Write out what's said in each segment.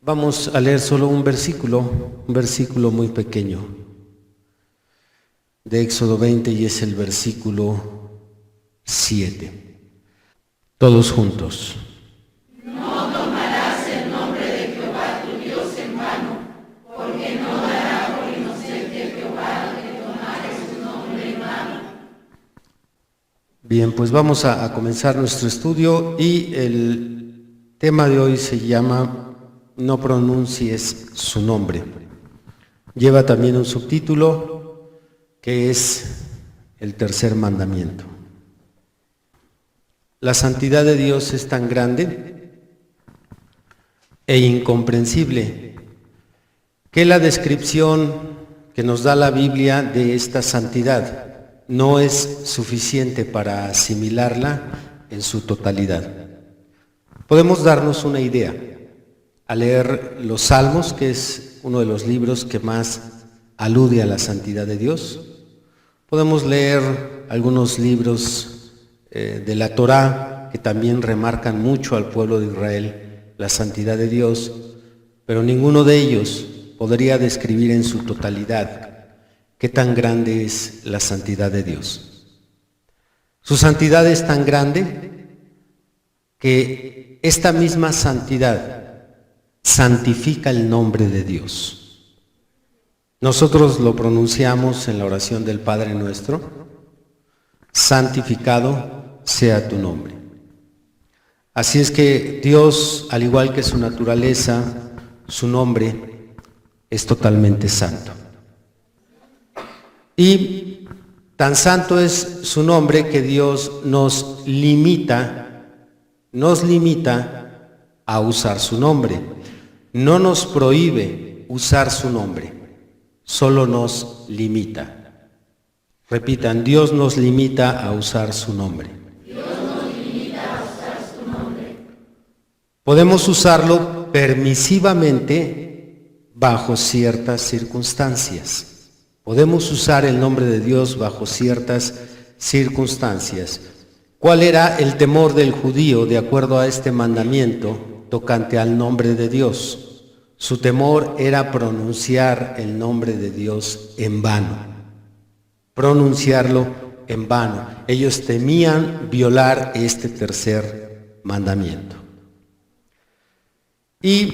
Vamos a leer solo un versículo muy pequeño de Éxodo 20 y es el versículo 7. Todos juntos. No tomarás el nombre de Jehová tu Dios en vano, porque no dará por inocente Jehová que tomare su nombre en vano. Bien, pues vamos a comenzar nuestro estudio y el tema de hoy se llama No pronuncies su nombre. Lleva también un subtítulo que es el tercer mandamiento. La santidad de Dios es tan grande e incomprensible que la descripción que nos da la Biblia de esta santidad no es suficiente para asimilarla en su totalidad. Podemos darnos una idea al leer los Salmos, que es uno de los libros que más alude a la santidad de Dios. Podemos leer algunos libros de la Torá que también remarcan mucho al pueblo de Israel la santidad de Dios, pero ninguno de ellos podría describir en su totalidad qué tan grande es la santidad de Dios. Su santidad es tan grande que esta misma santidad santifica el nombre de Dios. Nosotros lo pronunciamos en la oración del Padre Nuestro: santificado sea tu nombre. Así es que Dios, al igual que su naturaleza, su nombre es totalmente santo. Y tan santo es su nombre que Dios nos limita a usar su nombre. No nos prohíbe usar su nombre, solo nos limita. Repitan: Dios nos limita a usar su nombre. Dios nos limita a usar su nombre. Podemos usarlo permisivamente bajo ciertas circunstancias. Podemos usar el nombre de Dios bajo ciertas circunstancias. ¿Cuál era el temor del judío de acuerdo a este mandamiento tocante al nombre de Dios? Su temor era pronunciar el nombre de Dios en vano. Pronunciarlo en vano. Ellos temían violar este tercer mandamiento. Y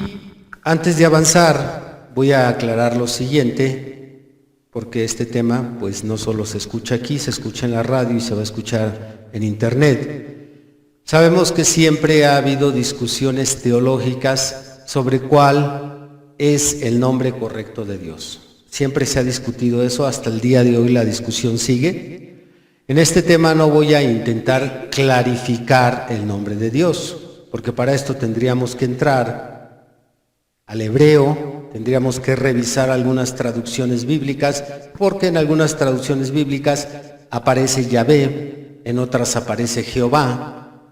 antes de avanzar, voy a aclarar lo siguiente, porque este tema pues no solo se escucha aquí, se escucha en la radio y se va a escuchar en internet. Sabemos que siempre ha habido discusiones teológicas sobre cuál es el nombre correcto de Dios. Siempre se ha discutido eso, hasta el día de hoy la discusión sigue. En este tema no voy a intentar clarificar el nombre de Dios, porque para esto tendríamos que entrar al hebreo, tendríamos que revisar algunas traducciones bíblicas, porque en algunas traducciones bíblicas aparece Yahvé, en otras aparece Jehová,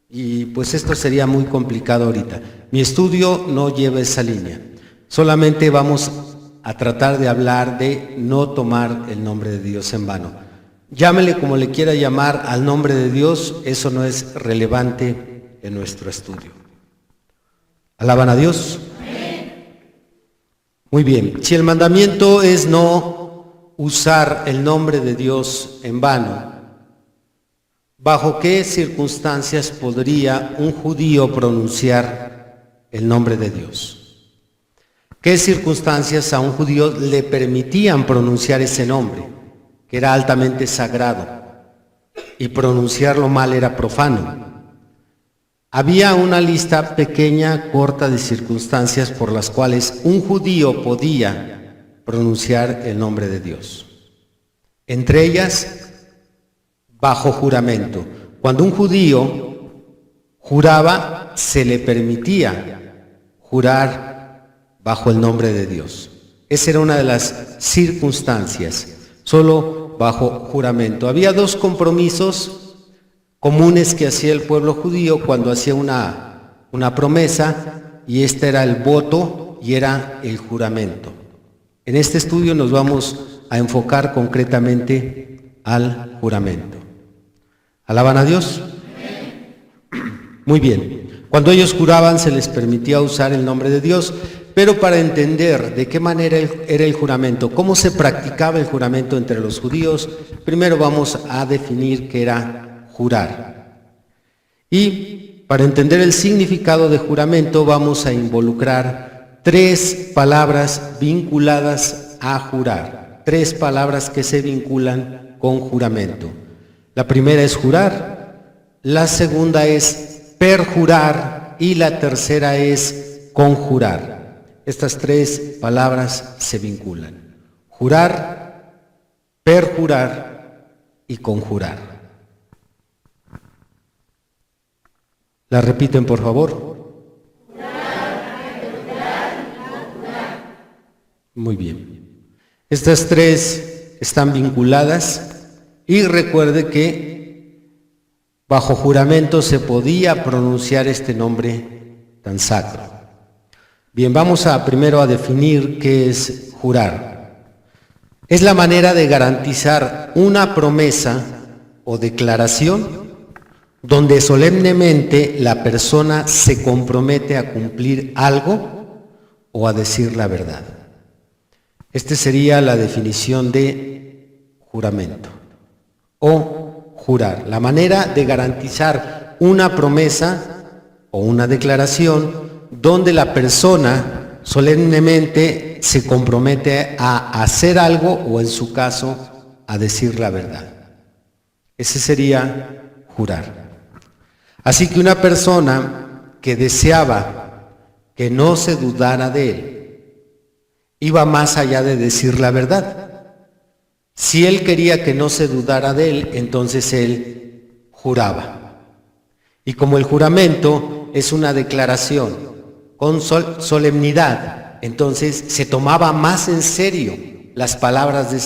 y pues esto sería muy complicado ahorita. Mi estudio no lleva esa línea, solamente vamos a tratar de hablar de no tomar el nombre de Dios en vano. Llámele como le quiera llamar al nombre de Dios, eso no es relevante en nuestro estudio. ¿Alaban a Dios? Muy bien, si el mandamiento es no usar el nombre de Dios en vano, ¿bajo qué circunstancias podría un judío pronunciar el nombre de Dios? ¿Qué circunstancias a un judío le permitían pronunciar ese nombre, que era altamente sagrado, y pronunciarlo mal era profano? Había una lista pequeña, corta de circunstancias por las cuales un judío podía pronunciar el nombre de Dios. Entre ellas, bajo juramento. Cuando un judío juraba, se le permitía jurar bajo el nombre de Dios. Esa era una de las circunstancias, solo bajo juramento. Había dos compromisos comunes que hacía el pueblo judío cuando hacía una promesa, y este era el voto y era el juramento. En este estudio nos vamos a enfocar concretamente al juramento. ¿Alaban a Dios? Muy bien. Cuando ellos juraban se les permitía usar el nombre de Dios, pero para entender de qué manera era el juramento, cómo se practicaba el juramento entre los judíos, primero vamos a definir qué era jurar. Y para entender el significado de juramento vamos a involucrar 3 palabras vinculadas a jurar, 3 palabras que se vinculan con juramento. La primera es jurar, la segunda es perjurar y la tercera es conjurar. Estas 3 palabras se vinculan: jurar, perjurar y conjurar. ¿La repiten, por favor? Muy bien. Estas 3 están vinculadas y recuerde que bajo juramento se podía pronunciar este nombre tan sacro. Bien, vamos primero a definir qué es jurar. Es la manera de garantizar una promesa o declaración donde solemnemente la persona se compromete a cumplir algo o a decir la verdad. Esta sería la definición de juramento o jurar, la manera de garantizar una promesa o una declaración donde la persona solemnemente se compromete a hacer algo o, en su caso, a decir la verdad. Ese sería jurar. Así que una persona que deseaba que no se dudara de él, iba más allá de decir la verdad. Si él quería que no se dudara de él, entonces él juraba. Y como el juramento es una declaración con solemnidad, entonces se tomaba más en serio las palabras de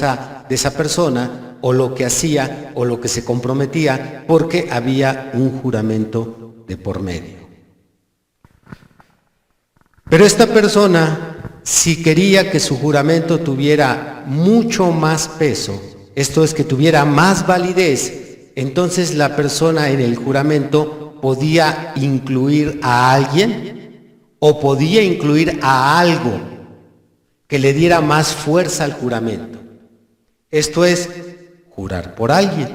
esa persona, o lo que hacía o lo que se comprometía, porque había un juramento de por medio. Pero esta persona, si quería que su juramento tuviera mucho más peso, esto es, que tuviera más validez, entonces la persona en el juramento podía incluir a alguien o podía incluir a algo que le diera más fuerza al juramento. Esto es, jurar por alguien.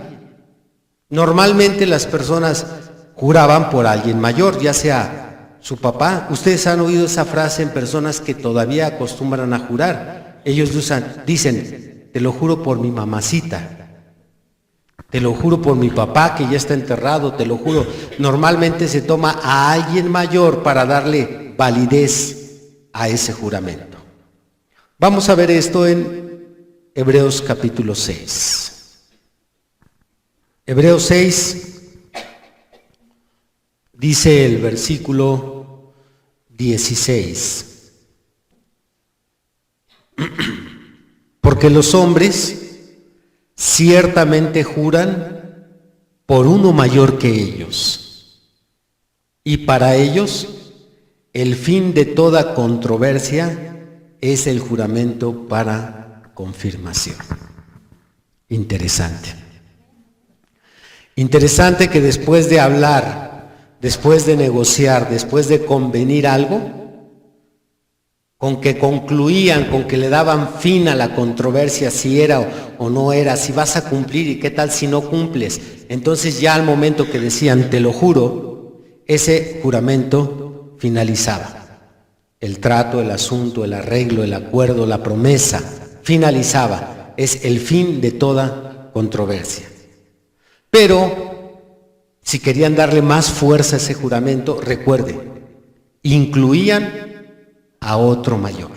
Normalmente las personas juraban por alguien mayor, ya sea su papá. Ustedes han oído esa frase en personas que todavía acostumbran a jurar. Ellos dicen, te lo juro por mi mamacita, te lo juro por mi papá que ya está enterrado, te lo juro. Normalmente se toma a alguien mayor para darle validez a ese juramento. Vamos a ver esto en Hebreos capítulo 6. Hebreos 6 dice el versículo 16. Porque los hombres ciertamente juran por uno mayor que ellos, y para ellos el fin de toda controversia es el juramento para confirmación. Interesante. Interesante que después de hablar, después de negociar, después de convenir algo, con que concluían, con que le daban fin a la controversia, si era o no era, si vas a cumplir y qué tal si no cumples. Entonces ya al momento que decían, te lo juro, ese juramento finalizaba. El trato, el asunto, el arreglo, el acuerdo, la promesa, finalizaba. Es el fin de toda controversia. Pero, si querían darle más fuerza a ese juramento, recuerde, incluían a otro mayor.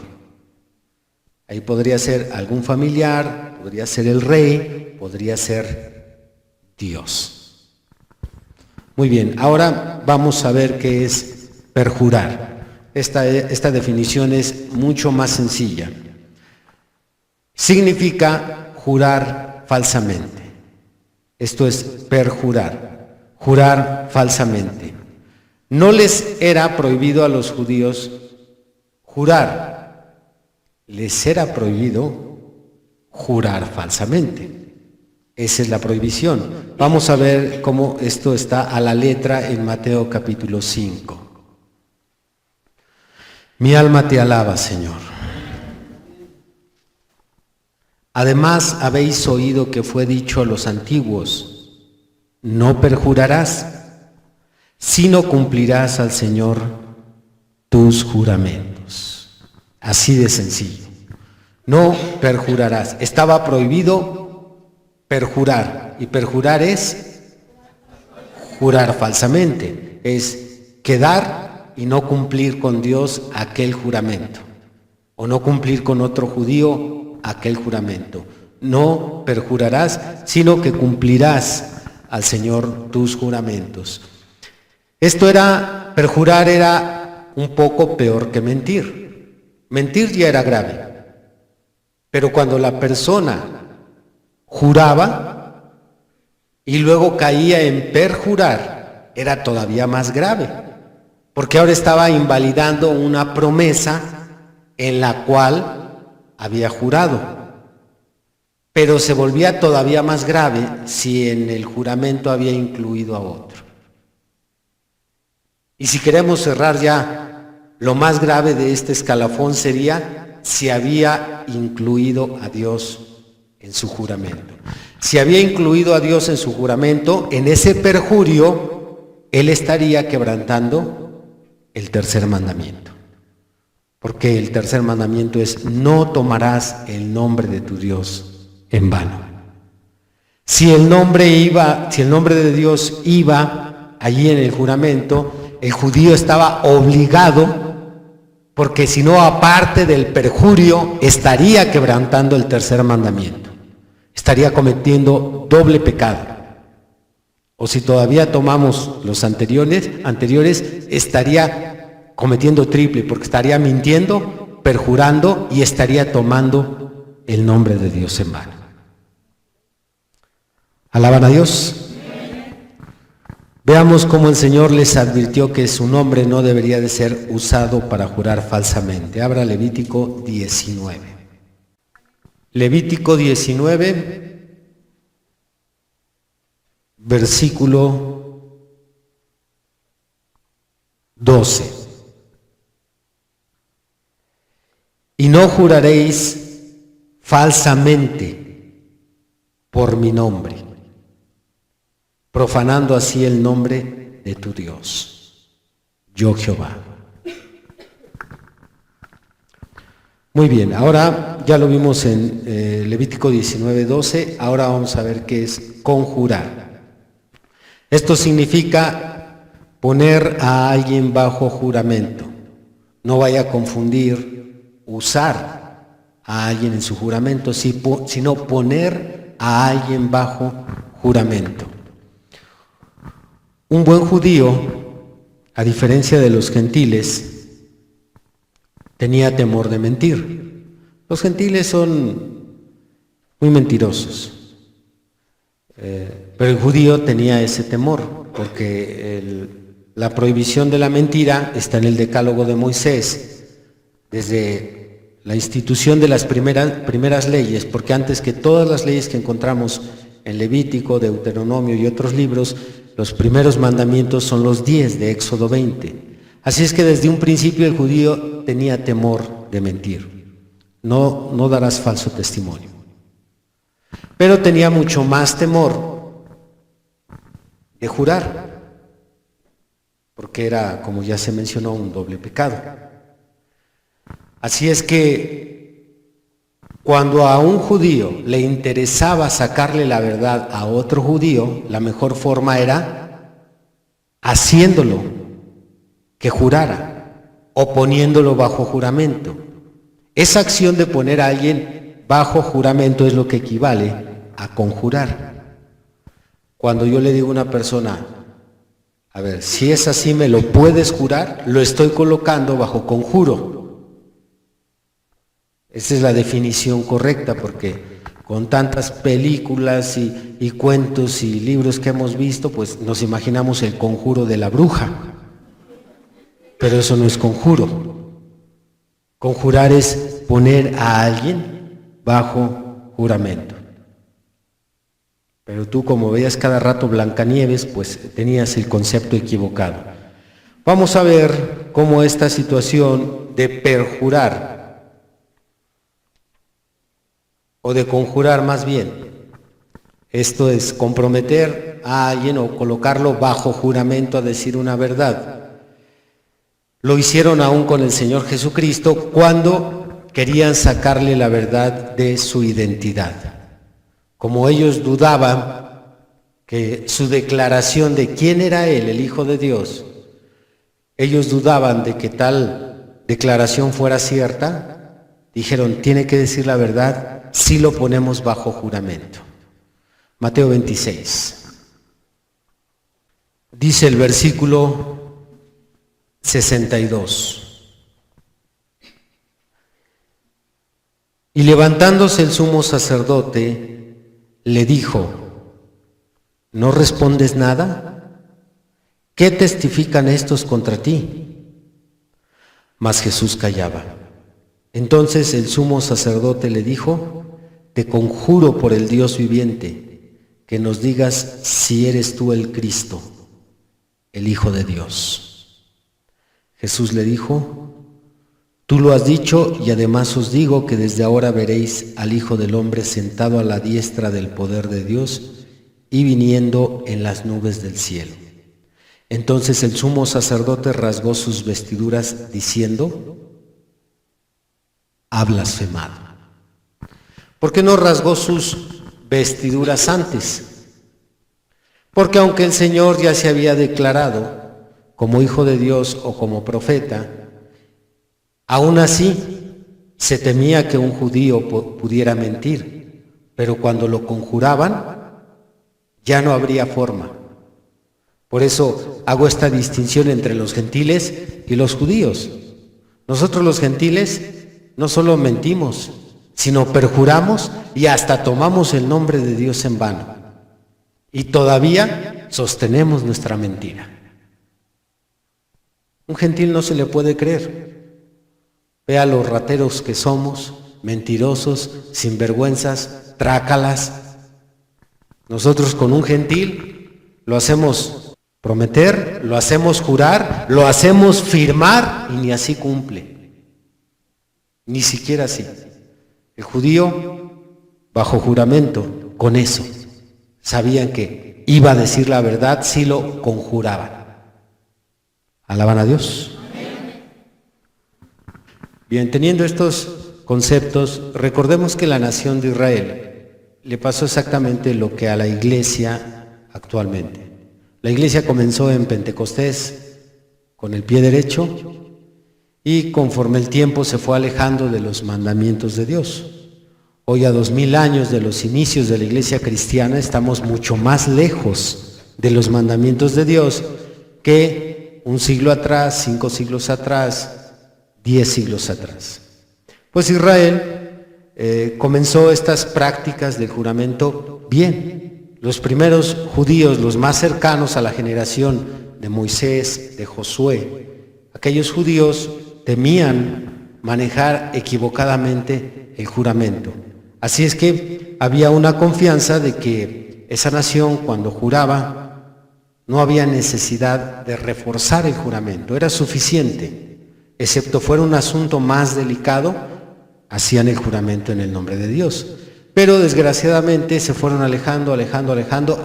Ahí podría ser algún familiar, podría ser el rey, podría ser Dios. Muy bien, ahora vamos a ver qué es perjurar. Esta definición es mucho más sencilla. Significa jurar falsamente. Esto es perjurar, jurar falsamente. No les era prohibido a los judíos jurar, les era prohibido jurar falsamente. Esa es la prohibición. Vamos a ver cómo esto está a la letra en Mateo capítulo 5. Mi alma te alaba, Señor. Además, habéis oído que fue dicho a los antiguos: no perjurarás, sino cumplirás al Señor tus juramentos. Así de sencillo. No perjurarás. Estaba prohibido perjurar, y perjurar es jurar falsamente, es quedar y no cumplir con Dios aquel juramento, o no cumplir con otro judío aquel juramento. No perjurarás, sino que cumplirás al Señor tus juramentos. Perjurar era un poco peor que mentir. Mentir ya era grave, pero cuando la persona juraba y luego caía en perjurar, era todavía más grave, porque ahora estaba invalidando una promesa en la cual había jurado. Pero se volvía todavía más grave si en el juramento había incluido a otro. Y si queremos cerrar ya, lo más grave de este escalafón sería si había incluido a Dios en su juramento. Si había incluido a Dios en su juramento, en ese perjurio, él estaría quebrantando el tercer mandamiento. Porque el tercer mandamiento es: no tomarás el nombre de tu Dios en vano. Si el nombre de Dios iba allí en el juramento, el judío estaba obligado, porque si no, aparte del perjurio, estaría quebrantando el tercer mandamiento. Estaría cometiendo doble pecado. O si todavía tomamos los anteriores, estaría cometiendo triple, porque estaría mintiendo, perjurando y estaría tomando el nombre de Dios en vano. ¿Alaban a Dios? Veamos cómo el Señor les advirtió que su nombre no debería de ser usado para jurar falsamente. Abra Levítico 19. Levítico 19, versículo 12. Y no juraréis falsamente por mi nombre, profanando así el nombre de tu Dios, yo Jehová. Muy bien, ahora ya lo vimos en Levítico 19:12, ahora vamos a ver qué es conjurar. Esto significa poner a alguien bajo juramento. No vaya a confundir usar a alguien en su juramento, sino poner a alguien bajo juramento. Un buen judío, a diferencia de los gentiles, tenía temor de mentir. Los gentiles son muy mentirosos, pero el judío tenía ese temor, porque la prohibición de la mentira está en el Decálogo de Moisés, desde la institución de las primeras leyes, porque antes que todas las leyes que encontramos en Levítico, Deuteronomio y otros libros, los primeros mandamientos son los 10 de Éxodo 20. Así es que desde un principio el judío tenía temor de mentir. No darás falso testimonio. Pero tenía mucho más temor de jurar, porque era, como ya se mencionó, un doble pecado. Así es que cuando a un judío le interesaba sacarle la verdad a otro judío, la mejor forma era haciéndolo que jurara o poniéndolo bajo juramento. Esa acción de poner a alguien bajo juramento es lo que equivale a conjurar. Cuando yo le digo a una persona: a ver, si es así, ¿me lo puedes jurar? Lo estoy colocando bajo conjuro. Esa es la definición correcta, porque con tantas películas y cuentos y libros que hemos visto, pues nos imaginamos el conjuro de la bruja. Pero eso no es conjuro. Conjurar es poner a alguien bajo juramento. Pero tú, como veías cada rato Blancanieves, pues tenías el concepto equivocado. Vamos a ver cómo esta situación de perjurar, o de conjurar más bien. Esto es comprometer a alguien o colocarlo bajo juramento a decir una verdad. Lo hicieron aún con el Señor Jesucristo cuando querían sacarle la verdad de su identidad. Como ellos dudaban que su declaración de quién era Él, el Hijo de Dios, ellos dudaban de que tal declaración fuera cierta, dijeron, tiene que decir la verdad si lo ponemos bajo juramento. Mateo 26. Dice el versículo 62. Y levantándose el sumo sacerdote, le dijo, ¿no respondes nada? ¿Qué testifican estos contra ti? Mas Jesús callaba. Entonces el sumo sacerdote le dijo, te conjuro por el Dios viviente, que nos digas si eres tú el Cristo, el Hijo de Dios. Jesús le dijo, tú lo has dicho y además os digo que desde ahora veréis al Hijo del Hombre sentado a la diestra del poder de Dios y viniendo en las nubes del cielo. Entonces el sumo sacerdote rasgó sus vestiduras diciendo, ha blasfemado. ¿Por qué no rasgó sus vestiduras antes? Porque aunque el Señor ya se había declarado como Hijo de Dios o como profeta, aún así se temía que un judío pudiera mentir, pero cuando lo conjuraban ya no habría forma. Por eso hago esta distinción entre los gentiles y los judíos. Nosotros los gentiles no solo mentimos, sino perjuramos y hasta tomamos el nombre de Dios en vano. Y todavía sostenemos nuestra mentira. Un gentil no se le puede creer. Vea los rateros que somos, mentirosos, sinvergüenzas, trácalas. Nosotros con un gentil lo hacemos prometer, lo hacemos jurar, lo hacemos firmar y ni así cumple. Ni siquiera así. El judío, bajo juramento, con eso, sabían que iba a decir la verdad si lo conjuraban. ¿Alaban a Dios? Bien, teniendo estos conceptos, recordemos que la nación de Israel le pasó exactamente lo que a la iglesia actualmente. La iglesia comenzó en Pentecostés con el pie derecho y conforme el tiempo se fue alejando de los mandamientos de Dios. Hoy a 2000 años de los inicios de la iglesia cristiana estamos mucho más lejos de los mandamientos de Dios que un siglo atrás, 5 siglos atrás, 10 siglos atrás. Pues Israel comenzó estas prácticas del juramento bien. Los primeros judíos, los más cercanos a la generación de Moisés, de Josué, aquellos judíos temían manejar equivocadamente el juramento. Así es que había una confianza de que esa nación, cuando juraba, no había necesidad de reforzar el juramento, era suficiente. Excepto fuera un asunto más delicado, hacían el juramento en el nombre de Dios. Pero desgraciadamente se fueron alejando,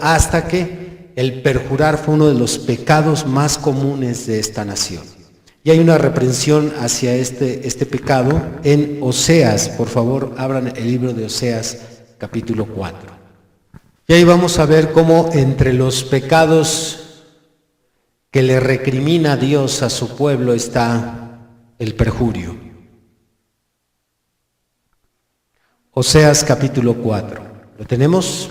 hasta que el perjurar fue uno de los pecados más comunes de esta nación. Y hay una reprensión hacia este pecado en Oseas. Por favor, abran el libro de Oseas, capítulo 4. Y ahí vamos a ver cómo entre los pecados que le recrimina Dios a su pueblo está el perjurio. Oseas capítulo 4. ¿Lo tenemos?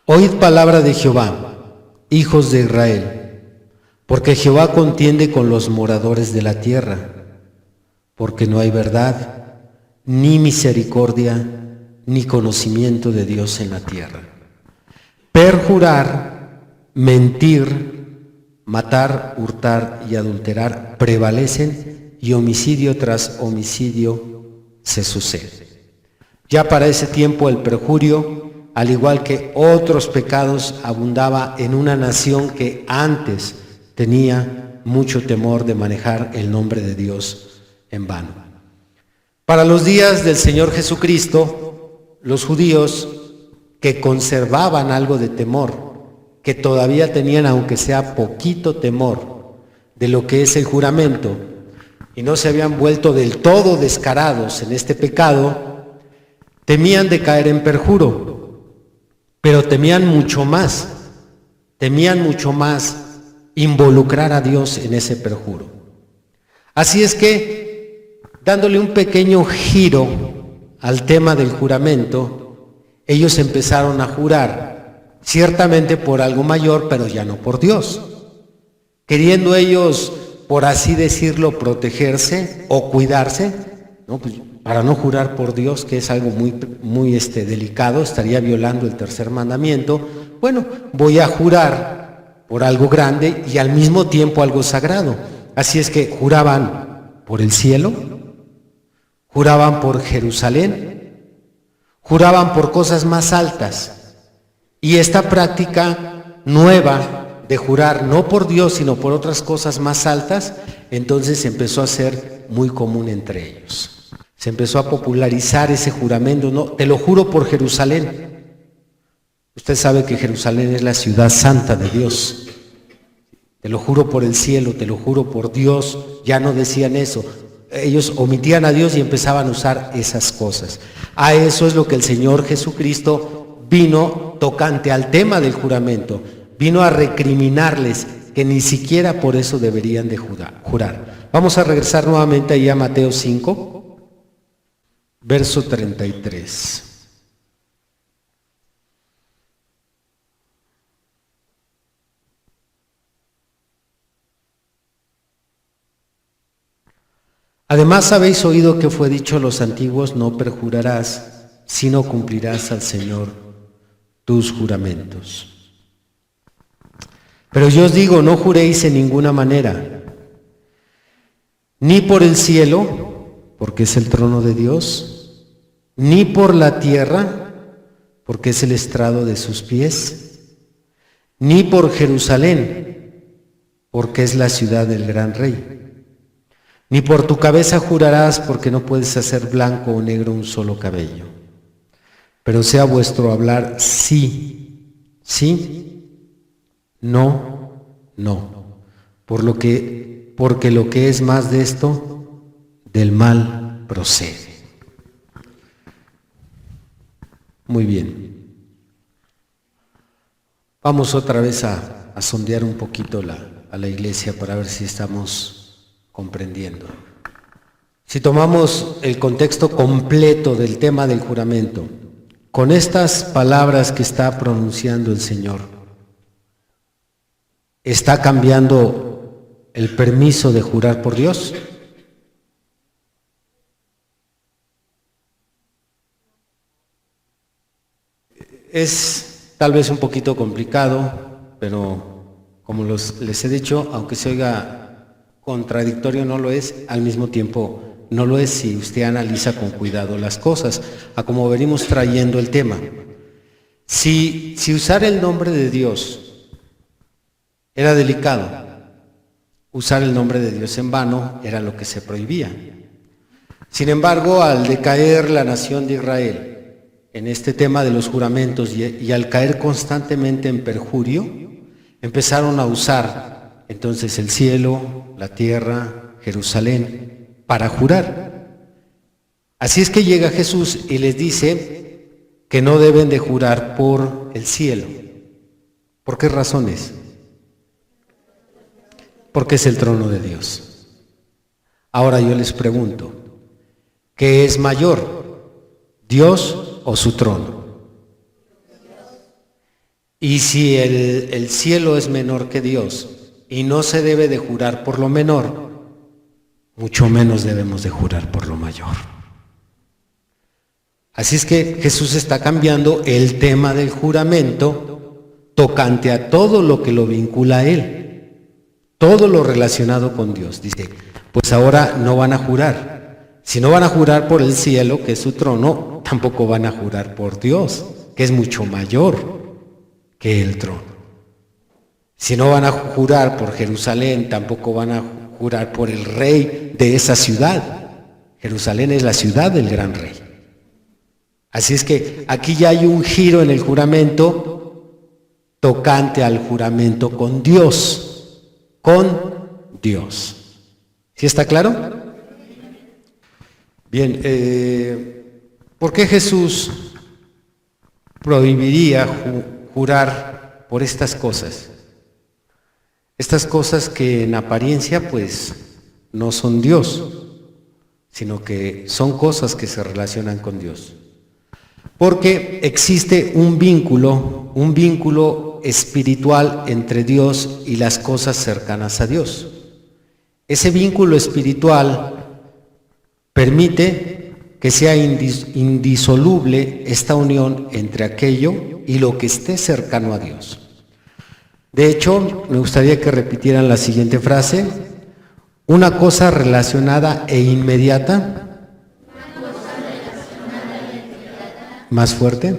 Oíd palabra de Jehová, hijos de Israel, porque Jehová contiende con los moradores de la tierra, porque no hay verdad, ni misericordia, ni conocimiento de Dios en la tierra. Perjurar, mentir, matar, hurtar y adulterar prevalecen, y homicidio tras homicidio se sucede. Ya para ese tiempo el perjurio, al igual que otros pecados, abundaba en una nación que antes tenía mucho temor de manejar el nombre de Dios en vano. Para los días del Señor Jesucristo, los judíos que conservaban algo de temor, que todavía tenían, aunque sea poquito temor, de lo que es el juramento, y no se habían vuelto del todo descarados en este pecado, temían de caer en perjuro, pero temían mucho más involucrar a Dios en ese perjuro. Así es que, dándole un pequeño giro al tema del juramento, ellos empezaron a jurar, ciertamente por algo mayor, pero ya no por Dios, queriendo ellos, por así decirlo, protegerse o cuidarse, ¿no? Pues, para no jurar por Dios, que es algo muy delicado, estaría violando el tercer mandamiento. Bueno, voy a jurar por algo grande y al mismo tiempo algo sagrado. Así es que juraban por el cielo, juraban por Jerusalén, juraban por cosas más altas. Y esta práctica nueva de jurar no por Dios, sino por otras cosas más altas, entonces empezó a ser muy común entre ellos. Se empezó a popularizar ese juramento, no, te lo juro por Jerusalén. Usted sabe que Jerusalén es la ciudad santa de Dios. Te lo juro por el cielo, te lo juro por Dios. Ya no decían eso. Ellos omitían a Dios y empezaban a usar esas cosas. A eso es lo que el Señor Jesucristo vino tocante al tema del juramento. Vino a recriminarles que ni siquiera por eso deberían de jurar. Vamos a regresar nuevamente ahí a Mateo 5. Verso 33. Además habéis oído que fue dicho a los antiguos, no perjurarás, sino cumplirás al Señor tus juramentos. Pero yo os digo, no juréis en ninguna manera, ni por el cielo, porque es el trono de Dios, ni por la tierra, porque es el estrado de sus pies, ni por Jerusalén, porque es la ciudad del gran rey. Ni por tu cabeza jurarás, porque no puedes hacer blanco o negro un solo cabello. Pero sea vuestro hablar sí, sí, no, no. Porque lo que es más de esto, del mal procede. Muy bien. Vamos otra vez a sondear un poquito a la iglesia para ver si estamos comprendiendo. Si tomamos el contexto completo del tema del juramento, con estas palabras que está pronunciando el Señor, ¿está cambiando el permiso de jurar por Dios? Es tal vez un poquito complicado, pero como les he dicho, aunque se oiga contradictorio, no lo es, al mismo tiempo no lo es si usted analiza con cuidado las cosas, a como venimos trayendo el tema. Si usar el nombre de Dios era delicado, usar el nombre de Dios en vano era lo que se prohibía. Sin embargo, al decaer la nación de Israel en este tema de los juramentos y al caer constantemente en perjurio, empezaron a usar entonces el cielo, la tierra, Jerusalén, para jurar. Así es que llega Jesús y les dice que no deben de jurar por el cielo. ¿Por qué razones? Porque es el trono de Dios. Ahora yo les pregunto, ¿qué es mayor, Dios o su trono? Y si el cielo es menor que Dios y no se debe de jurar por lo menor, mucho menos debemos de jurar por lo mayor. Así es que Jesús está cambiando el tema del juramento tocante a todo lo que lo vincula a Él, todo lo relacionado con Dios. Dice, pues ahora no van a jurar. Si no van a jurar por el cielo, que es su trono, tampoco van a jurar por Dios, que es mucho mayor que el trono. Si no van a jurar por Jerusalén, tampoco van a jurar por el rey de esa ciudad. Jerusalén es la ciudad del gran rey. Así es que aquí ya hay un giro en el juramento tocante al juramento con Dios. Con Dios. ¿Sí está claro? Bien, ¿por qué Jesús prohibiría jurar por estas cosas? Estas cosas que en apariencia pues no son Dios, sino que son cosas que se relacionan con Dios. Porque existe un vínculo espiritual entre Dios y las cosas cercanas a Dios. Ese vínculo espiritual permite que sea indisoluble esta unión entre aquello y lo que esté cercano a Dios. De hecho, me gustaría que repitieran la siguiente frase: una cosa relacionada e inmediata. Más fuerte.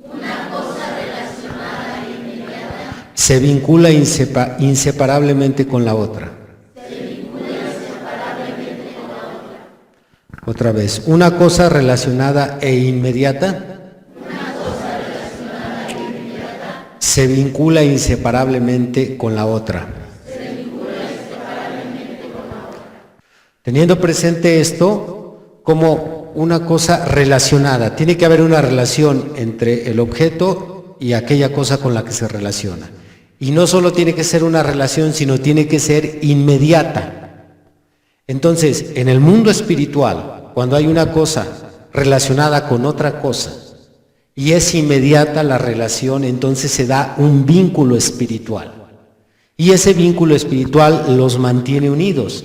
Una cosa relacionada e inmediata. Se vincula inseparablemente con la otra. Otra vez, una cosa relacionada e inmediata. Una cosa relacionada e inmediata. Se vincula inseparablemente con la otra. Teniendo presente esto como una cosa relacionada, tiene que haber una relación entre el objeto y aquella cosa con la que se relaciona. Y no solo tiene que ser una relación, sino tiene que ser inmediata. Entonces, en el mundo espiritual, cuando hay una cosa relacionada con otra cosa y es inmediata la relación, entonces se da un vínculo espiritual. Y ese vínculo espiritual los mantiene unidos.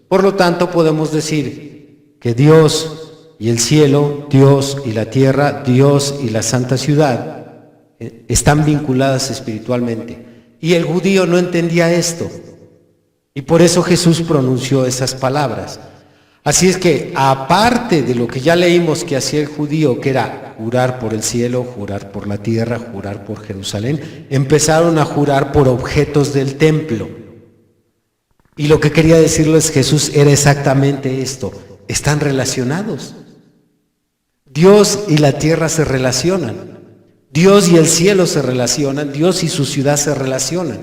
Por lo tanto, podemos decir que Dios y el cielo, Dios y la tierra, Dios y la santa ciudad están vinculadas espiritualmente. Y el judío no entendía esto. Y por eso Jesús pronunció esas palabras. Así es que, aparte de lo que ya leímos que hacía el judío, que era jurar por el cielo, jurar por la tierra, jurar por Jerusalén, empezaron a jurar por objetos del templo. Y lo que quería decirles Jesús era exactamente esto: están relacionados. Dios y la tierra se relacionan. Dios y el cielo se relacionan. Dios y su ciudad se relacionan.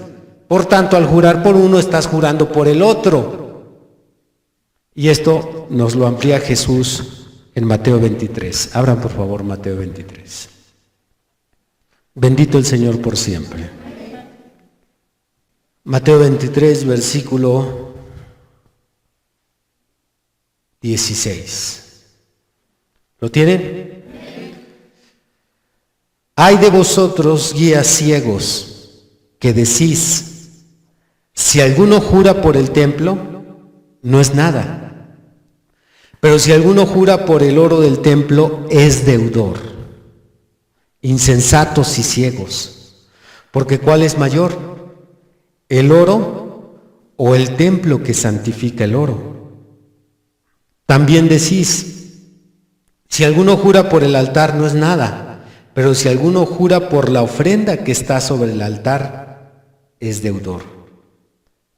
Por tanto, al jurar por uno, estás jurando por el otro. Y esto nos lo amplía Jesús en Mateo 23. Abran por favor Mateo 23. Bendito el Señor por siempre. Mateo 23, versículo 16. ¿Lo tienen? Ay de vosotros, guías ciegos, que decís: si alguno jura por el templo, no es nada. Pero si alguno jura por el oro del templo, es deudor. Insensatos y ciegos, porque ¿cuál es mayor? ¿El oro o el templo que santifica el oro? También decís: si alguno jura por el altar, no es nada. Pero si alguno jura por la ofrenda que está sobre el altar, es deudor.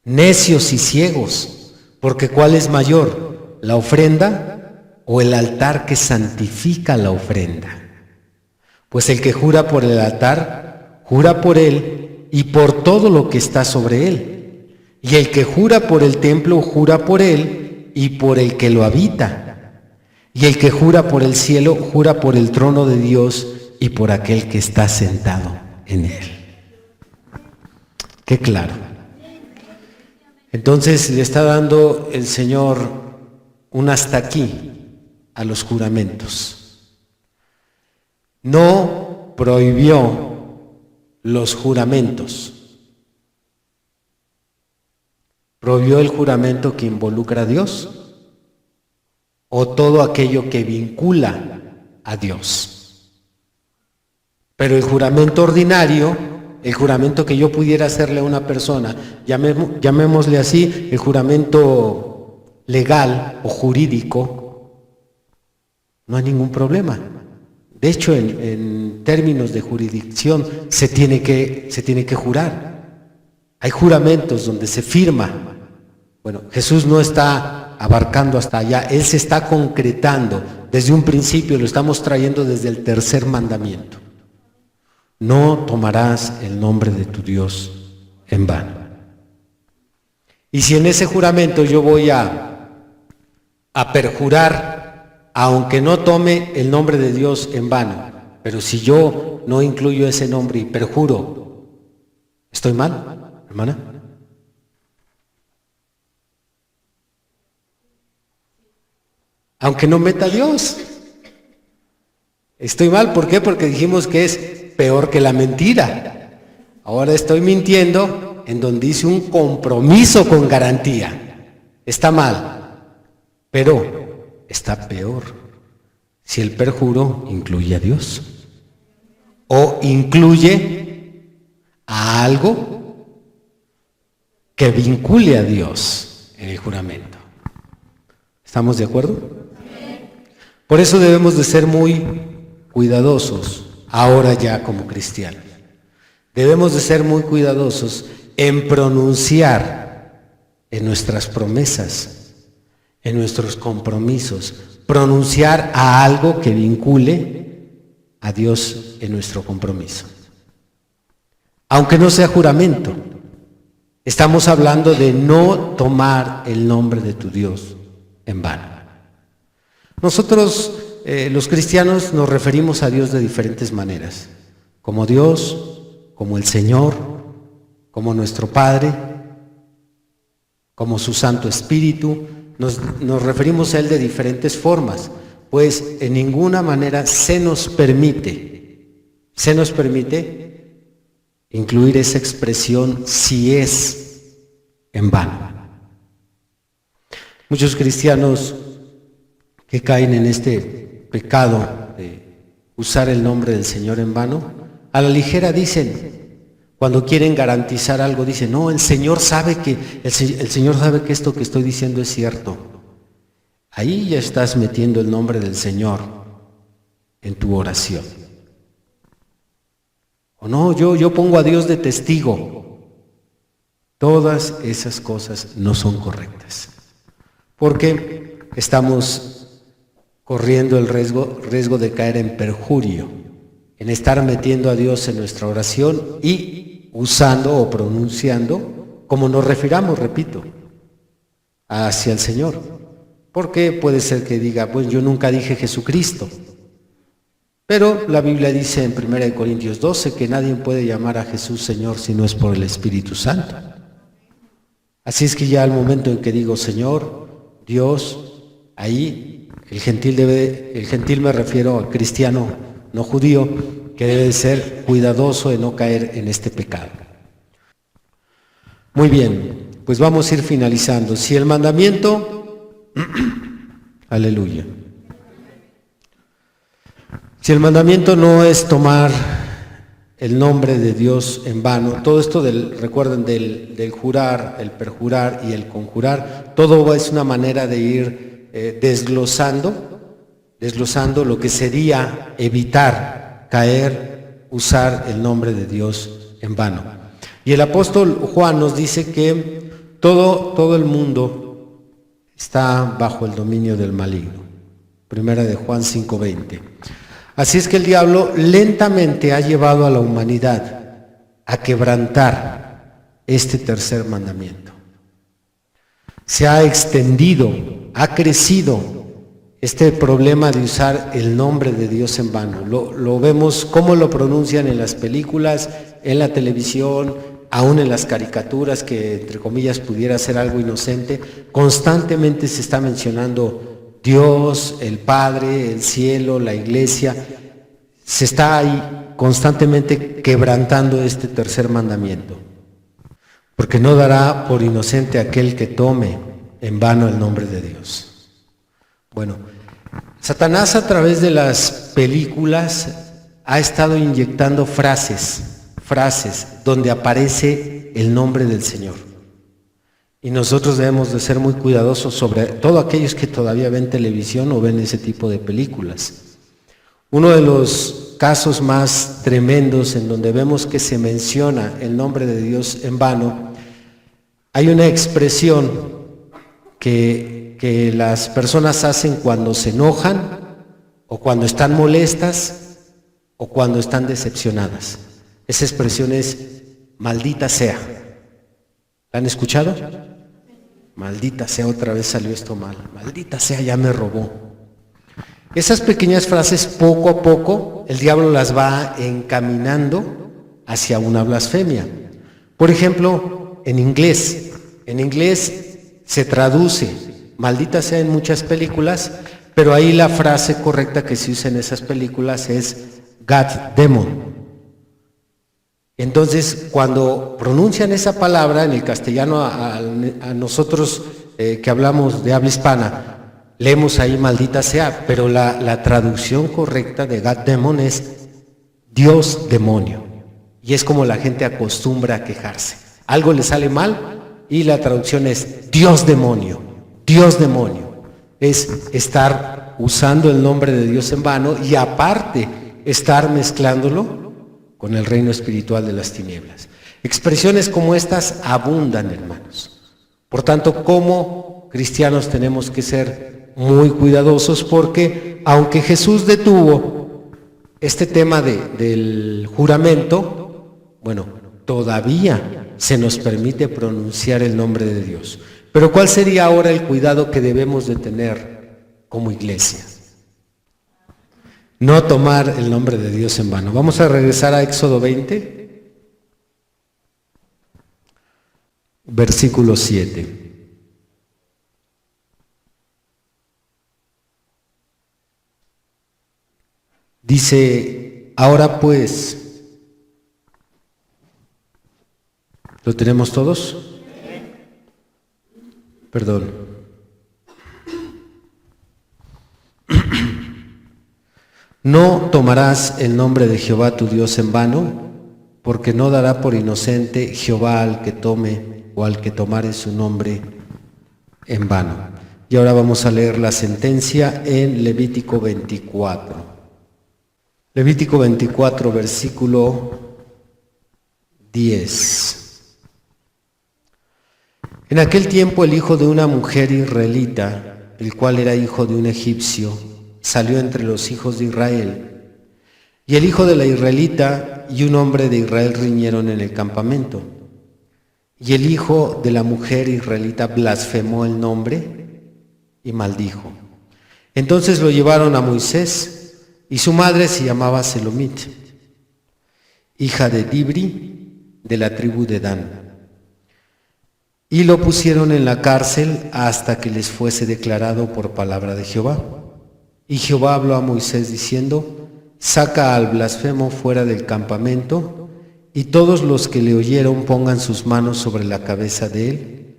Necios y ciegos, porque ¿cuál es mayor? ¿La ofrenda o el altar que santifica la ofrenda? Pues el que jura por el altar, jura por él y por todo lo que está sobre él. Y el que jura por el templo, jura por él y por el que lo habita. Y el que jura por el cielo, jura por el trono de Dios y por aquel que está sentado en él. Qué claro. Entonces le está dando el Señor un hasta aquí a los juramentos. No prohibió los juramentos. Prohibió el juramento que involucra a Dios o todo aquello que vincula a Dios. Pero el juramento ordinario, el juramento que yo pudiera hacerle a una persona, llamémosle así, el juramento legal o jurídico, no hay ningún problema. De hecho, en términos de jurisdicción se tiene que jurar. Hay juramentos donde se firma. Bueno, Jesús no está abarcando hasta allá, Él se está concretando. Desde un principio lo estamos trayendo desde el tercer mandamiento. No tomarás el nombre de tu Dios en vano. Y si en ese juramento yo voy a perjurar, aunque no tome el nombre de Dios en vano, pero si yo no incluyo ese nombre y perjuro, ¿estoy mal, hermana? Aunque no meta a Dios, estoy mal. ¿Por qué? Porque dijimos que es peor que la mentira. Ahora estoy mintiendo en donde hice un compromiso con garantía. Está mal, pero está peor si el perjuro incluye a Dios o incluye a algo que vincule a Dios en el juramento. ¿Estamos de acuerdo? Por eso debemos de ser muy cuidadosos ahora ya como cristianos. Debemos de ser muy cuidadosos en pronunciar en nuestras promesas, en nuestros compromisos, pronunciar a algo que vincule a Dios en nuestro compromiso. Aunque no sea juramento, estamos hablando de no tomar el nombre de tu Dios en vano. Nosotros, los cristianos, nos referimos a Dios de diferentes maneras, como Dios, como el Señor, como nuestro Padre, como su Santo Espíritu. Nos referimos a Él de diferentes formas, pues en ninguna manera se nos permite incluir esa expresión si es en vano. Muchos cristianos que caen en este pecado de usar el nombre del Señor en vano, a la ligera dicen, cuando quieren garantizar algo, dicen, no, el Señor sabe que esto que estoy diciendo es cierto. Ahí ya estás metiendo el nombre del Señor en tu oración. O no, yo pongo a Dios de testigo. Todas esas cosas no son correctas, porque estamos corriendo el riesgo de caer en perjurio, en estar metiendo a Dios en nuestra oración y usando o pronunciando como nos refiramos, repito, hacia el Señor. Porque puede ser que diga, pues yo nunca dije Jesucristo, pero la Biblia dice en 1 Corintios 12 que nadie puede llamar a Jesús Señor si no es por el Espíritu Santo. Así es que ya al momento en que digo Señor, Dios, ahí el gentil me refiero al cristiano no judío, que debe ser cuidadoso de no caer en este pecado. Muy bien, pues vamos a ir finalizando. Si el mandamiento, aleluya, si el mandamiento no es tomar el nombre de Dios en vano, todo esto recuerden del jurar, el perjurar y el conjurar, todo es una manera de ir desglosando lo que sería evitar caer, usar el nombre de Dios en vano. Y el apóstol Juan nos dice que todo el mundo está bajo el dominio del maligno. Primera de Juan 5:20. Así es que el diablo lentamente ha llevado a la humanidad a quebrantar este tercer mandamiento. Se ha extendido, ha crecido este problema de usar el nombre de Dios en vano. Lo vemos cómo lo pronuncian en las películas, en la televisión, aún en las caricaturas, que entre comillas pudiera ser algo inocente. Constantemente se está mencionando Dios, el Padre, el cielo, la iglesia. Se está ahí constantemente quebrantando este tercer mandamiento. Porque no dará por inocente aquel que tome en vano el nombre de Dios. Bueno, Satanás a través de las películas ha estado inyectando frases donde aparece el nombre del Señor. Y nosotros debemos de ser muy cuidadosos, sobre todo aquellos que todavía ven televisión o ven ese tipo de películas. Uno de los casos más tremendos en donde vemos que se menciona el nombre de Dios en vano Hay una expresión que las personas hacen cuando se enojan o cuando están molestas o cuando están decepcionadas. Esa expresión es maldita sea. ¿La han escuchado? Maldita sea, otra vez salió esto mal. Maldita sea, ya me robó. Esas pequeñas frases, poco a poco, el diablo las va encaminando hacia una blasfemia. Por ejemplo, en inglés se traduce maldita sea en muchas películas, pero ahí la frase correcta que se usa en esas películas es God demon. Entonces, cuando pronuncian esa palabra en el castellano, a nosotros que hablamos de habla hispana, leemos ahí maldita sea, pero la traducción correcta de God demon es Dios demonio. Y es como la gente acostumbra a quejarse. Algo le sale mal y la traducción es Dios demonio, Dios demonio. Es estar usando el nombre de Dios en vano y aparte estar mezclándolo con el reino espiritual de las tinieblas. Expresiones como estas abundan, hermanos. Por tanto, como cristianos tenemos que ser muy cuidadosos porque aunque Jesús detuvo este tema del juramento, bueno, todavía se nos permite pronunciar el nombre de Dios. Pero ¿cuál sería ahora el cuidado que debemos de tener como iglesia? No tomar el nombre de Dios en vano. Vamos a regresar a Éxodo 20, versículo 7. Dice, ahora pues, ¿lo tenemos todos? Perdón. No tomarás el nombre de Jehová tu Dios en vano, porque no dará por inocente Jehová al que tome o al que tomare su nombre en vano. Y ahora vamos a leer la sentencia en Levítico 24. Levítico 24, versículo 10. En aquel tiempo el hijo de una mujer israelita, el cual era hijo de un egipcio, salió entre los hijos de Israel, y el hijo de la israelita y un hombre de Israel riñeron en el campamento, y el hijo de la mujer israelita blasfemó el nombre y maldijo. Entonces lo llevaron a Moisés, y su madre se llamaba Selomit, hija de Dibri, de la tribu de Dan, y lo pusieron en la cárcel hasta que les fuese declarado por palabra de Jehová. Y Jehová habló a Moisés diciendo, saca al blasfemo fuera del campamento, y todos los que le oyeron pongan sus manos sobre la cabeza de él,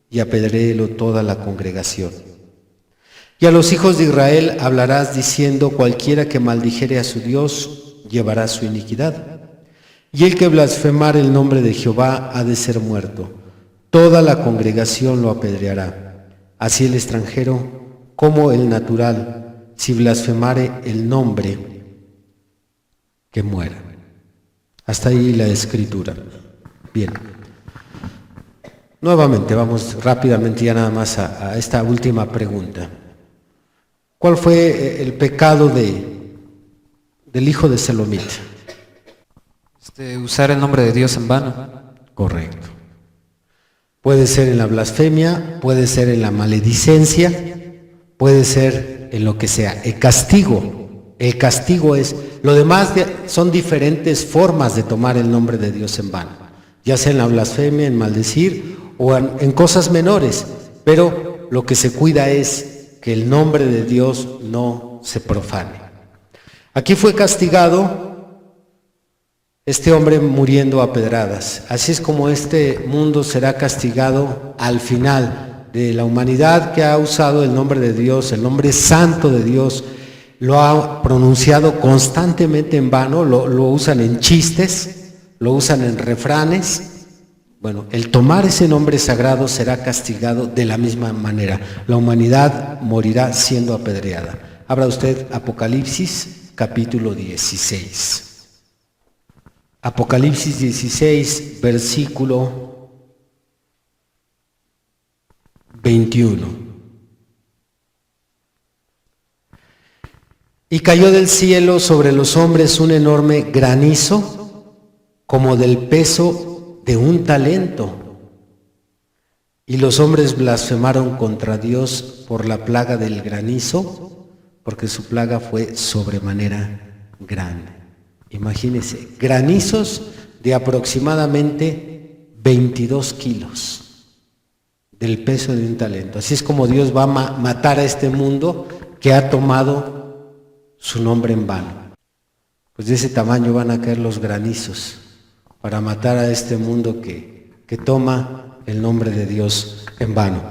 y apedréelo toda la congregación. Y a los hijos de Israel hablarás diciendo, cualquiera que maldijere a su Dios, llevará su iniquidad. Y el que blasfemare el nombre de Jehová ha de ser muerto. Toda la congregación lo apedreará, así el extranjero como el natural, si blasfemare el nombre, que muera. Hasta ahí la escritura. Bien. Nuevamente, vamos rápidamente ya nada más a esta última pregunta. ¿Cuál fue el pecado del hijo de Selomit? Usar el nombre de Dios en vano. Correcto. Puede ser en la blasfemia, puede ser en la maledicencia, puede ser en lo que sea. El castigo es, lo demás son diferentes formas de tomar el nombre de Dios en vano, ya sea en la blasfemia, en maldecir o en cosas menores, pero lo que se cuida es que el nombre de Dios no se profane. Aquí fue castigado este hombre muriendo a pedradas. Así es como este mundo será castigado al final de la humanidad que ha usado el nombre de Dios, el nombre santo de Dios, lo ha pronunciado constantemente en vano, lo usan en chistes, lo usan en refranes. Bueno, el tomar ese nombre sagrado será castigado de la misma manera. La humanidad morirá siendo apedreada. Abra usted Apocalipsis capítulo 16. Apocalipsis 16, versículo 21. Y cayó del cielo sobre los hombres un enorme granizo, como del peso de un talento. Y los hombres blasfemaron contra Dios por la plaga del granizo, porque su plaga fue sobremanera grande. Imagínense, granizos de aproximadamente 22 kilos, del peso de un talento. Así es como Dios va a matar a este mundo que ha tomado su nombre en vano. Pues de ese tamaño van a caer los granizos para matar a este mundo que toma el nombre de Dios en vano.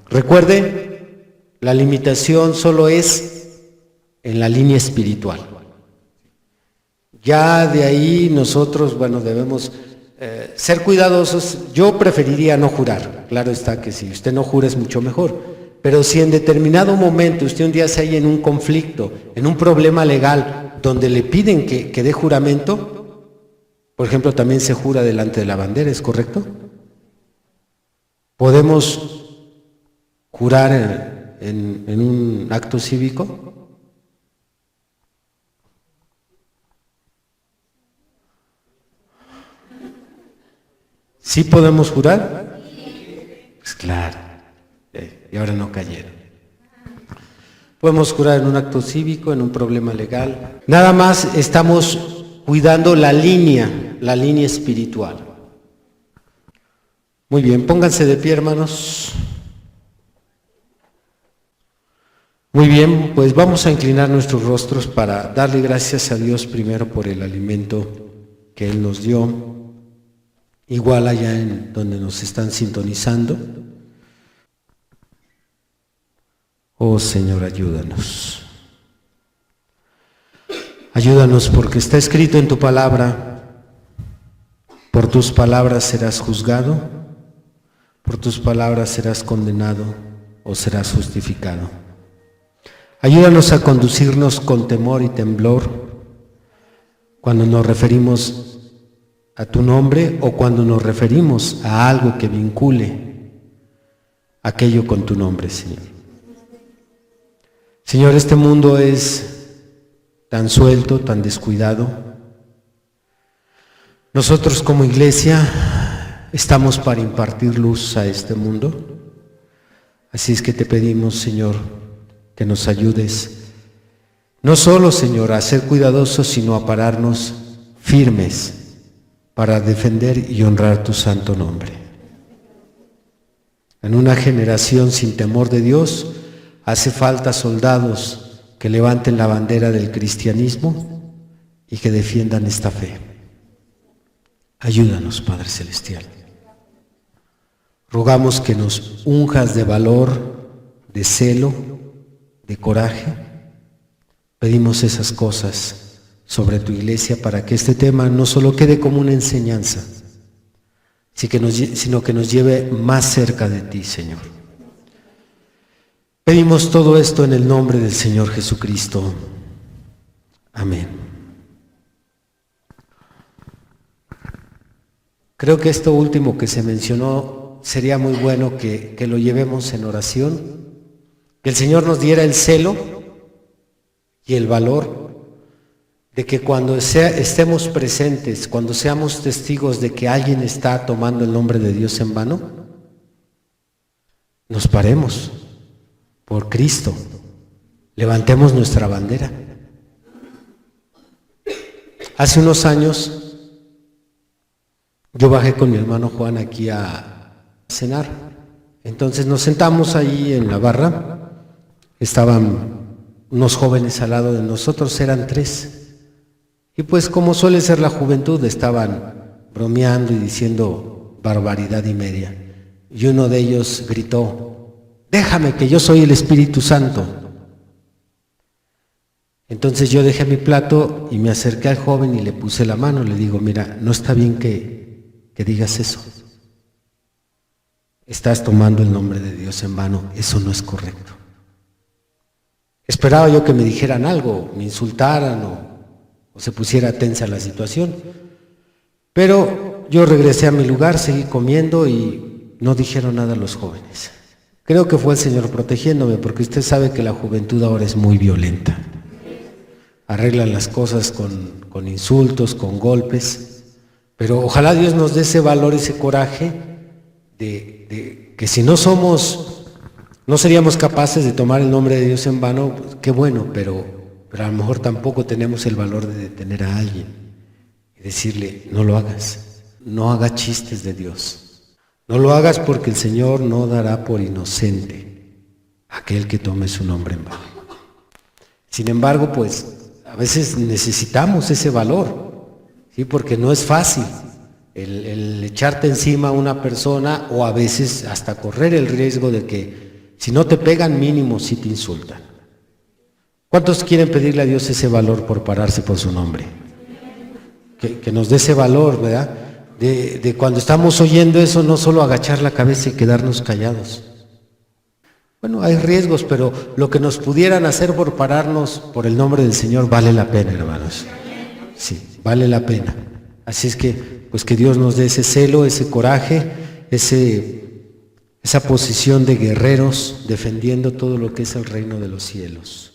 Recuerde, la limitación solo es en la línea espiritual. Ya de ahí nosotros, debemos ser cuidadosos. Yo preferiría no jurar. Claro está que si usted no jura es mucho mejor. Pero si en determinado momento usted un día se halla en un conflicto, en un problema legal, donde le piden que dé juramento, por ejemplo, también se jura delante de la bandera, ¿es correcto? ¿Podemos jurar en un acto cívico? ¿Sí podemos jurar? Pues claro, y ahora no cayeron. Podemos jurar en un acto cívico, en un problema legal. Nada más estamos cuidando la línea espiritual. Muy bien, pónganse de pie, hermanos. Muy bien, pues vamos a inclinar nuestros rostros para darle gracias a Dios primero por el alimento que Él nos dio, igual allá en donde nos están sintonizando. Oh Señor, ayúdanos. Ayúdanos porque está escrito en tu palabra, por tus palabras serás juzgado, por tus palabras serás condenado o serás justificado. Ayúdanos a conducirnos con temor y temblor cuando nos referimos a tu nombre o cuando nos referimos a algo que vincule aquello con tu nombre, Señor. Señor, este mundo es tan suelto, tan descuidado. Nosotros como iglesia estamos para impartir luz a este mundo. Así es que te pedimos, Señor, que nos ayudes, no solo, Señor, a ser cuidadosos, sino a pararnos firmes para defender y honrar tu santo nombre. En una generación sin temor de Dios, hace falta soldados que levanten la bandera del cristianismo y que defiendan esta fe. Ayúdanos, Padre Celestial. Rogamos que nos unjas de valor, de celo, de coraje. Pedimos esas cosas sobre tu iglesia para que este tema no solo quede como una enseñanza, sino que nos lleve más cerca de ti, Señor. Pedimos todo esto en el nombre del Señor Jesucristo. Amén. Creo que esto último que se mencionó sería muy bueno que lo llevemos en oración, que el Señor nos diera el celo y el valor de que cuando estemos presentes, cuando seamos testigos de que alguien está tomando el nombre de Dios en vano, nos paremos por Cristo, levantemos nuestra bandera. Hace unos años yo bajé con mi hermano Juan aquí a cenar. Entonces nos sentamos ahí en la barra, estaban unos jóvenes al lado de nosotros, eran 3. Y pues como suele ser la juventud, estaban bromeando y diciendo barbaridad y media. Y uno de ellos gritó: déjame, que yo soy el Espíritu Santo. Entonces yo dejé mi plato y me acerqué al joven y le puse la mano. Le digo: mira, no está bien que digas eso. Estás tomando el nombre de Dios en vano, eso no es correcto. Esperaba yo que me dijeran algo, me insultaran o se pusiera tensa la situación. Pero yo regresé a mi lugar, seguí comiendo y no dijeron nada los jóvenes. Creo que fue el Señor protegiéndome, porque usted sabe que la juventud ahora es muy violenta. Arreglan las cosas con insultos, con golpes, pero ojalá Dios nos dé ese valor, ese coraje de que si no seríamos capaces de tomar el nombre de Dios en vano, pues qué bueno, pero a lo mejor tampoco tenemos el valor de detener a alguien y decirle, no lo hagas, no hagas chistes de Dios, no lo hagas porque el Señor no dará por inocente a aquel que tome su nombre en vano. Sin embargo, pues a veces necesitamos ese valor, ¿sí? Porque no es fácil el echarte encima a una persona, o a veces hasta correr el riesgo de que si no te pegan, mínimo si te insultan. ¿Cuántos quieren pedirle a Dios ese valor por pararse por su nombre? Que nos dé ese valor, ¿verdad? De cuando estamos oyendo eso, no solo agachar la cabeza y quedarnos callados. Bueno, hay riesgos, pero lo que nos pudieran hacer por pararnos por el nombre del Señor vale la pena, hermanos. Sí, vale la pena. Así es que, pues que Dios nos dé ese celo, ese coraje, esa posición de guerreros defendiendo todo lo que es el reino de los cielos.